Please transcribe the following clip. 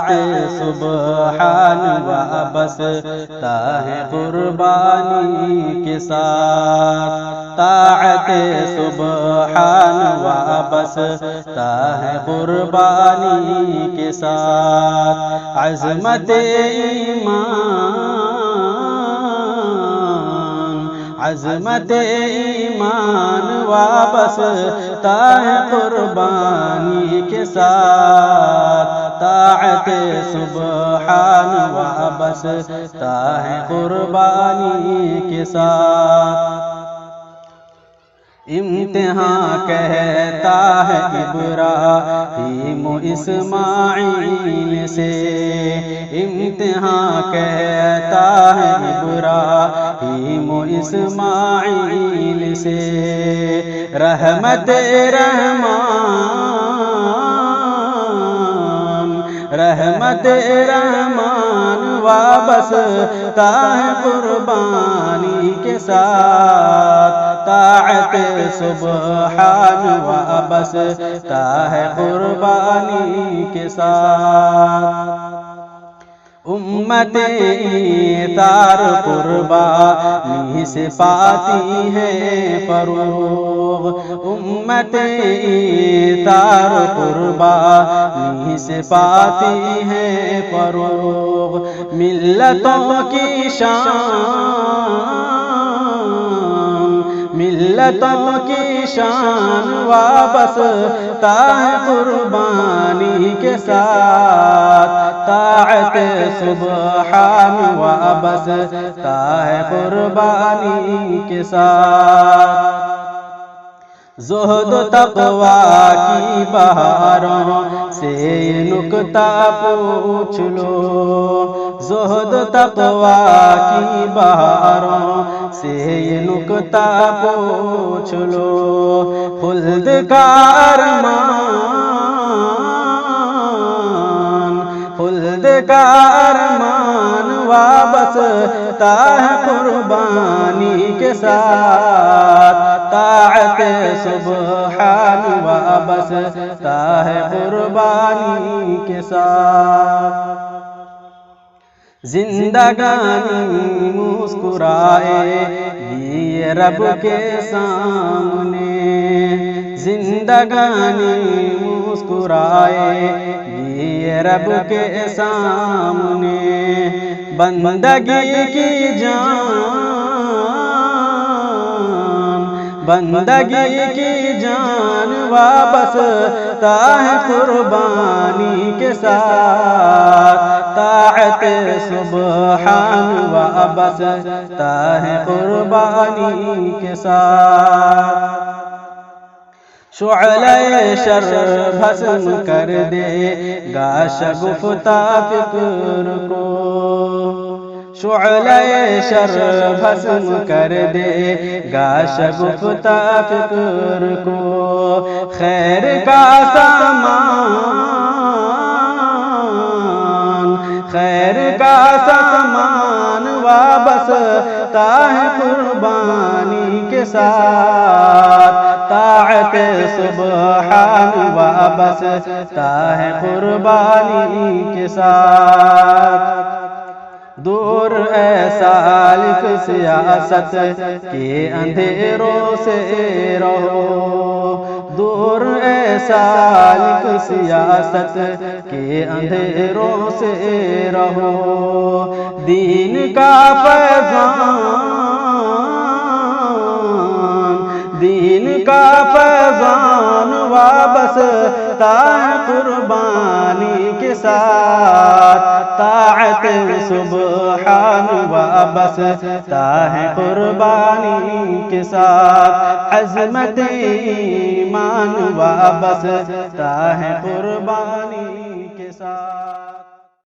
طاعت سبحان وابستا ہے قربانی کے ساتھ، طاعت سبحان وابستا ہے قربانی کے ساتھ، عظمت ایمان، عظمت ایمان وابستہ ہے قربانی کے ساتھ، طاعت سبحان وابستہ ہے قربانی کے ساتھ۔ امتحان کہتا ہے ابراہیم و اسماعیل سے، امتحان کہتا ہے ابراہیم و اسماعیل سے، رحمت رحمت رحمان وابستہ ہے قربانی کے ساتھ، طاعت سبحان وابستہ ہے قربانی کے ساتھ۔ امت ایثار قربانی سے پاتی ہے فروغ، امت ایثار قربانی سے پاتی ہے فروغ، ملتوں کی شان، ملتوں کی شان وابستہ ہے قربانی کے ساتھ، طاعت سبحان وابستہ ہے قربانی کے ساتھ۔ زہد و تقویٰ کی بہاروں سے یہ نکتہ پوچھ لو، زہد و تقویٰ کی بہاروں سے یہ نکتہ پوچھ لو، خلد کا ارمان، خلد کا ارمان وابستہ ہے قربانی کے ساتھ، طاعت سبحان وابستہ ہے قربانی کے ساتھ۔ زندگانی مسکرائے گی رب کے سامنے، زندگانی مسکرائے گی رب کے سامنے، بندگی کی جان، بندگی کی جان وابستہ ہے قربانی کے ساتھ، طاعت سبحان وابستہ ہے قربانی کے ساتھ۔ شعلۂ شر بھسم کر دے گا شگفتہ فکر کو، شعلۂ شر بھسم کر دے گا شگفتہ فکر کو، خیر کا سامان، خیر کا سامان وابستہ ہے قربانی کے ساتھ، طاعت سبحان وابستہ ہے قربانی کے ساتھ۔ دور اے سالک سیاست کے اندھیروں سے رہو، دور اے سالک سیاست کے اندھیروں سے رہو، دین کا فیضان، دین کا فیضان وابستہ ہے قربانی کے ساتھ، طاعت سبحان وابستہ ہے قربانی کے ساتھ، عظمت ایمان وابستہ ہے قربانی کے ساتھ۔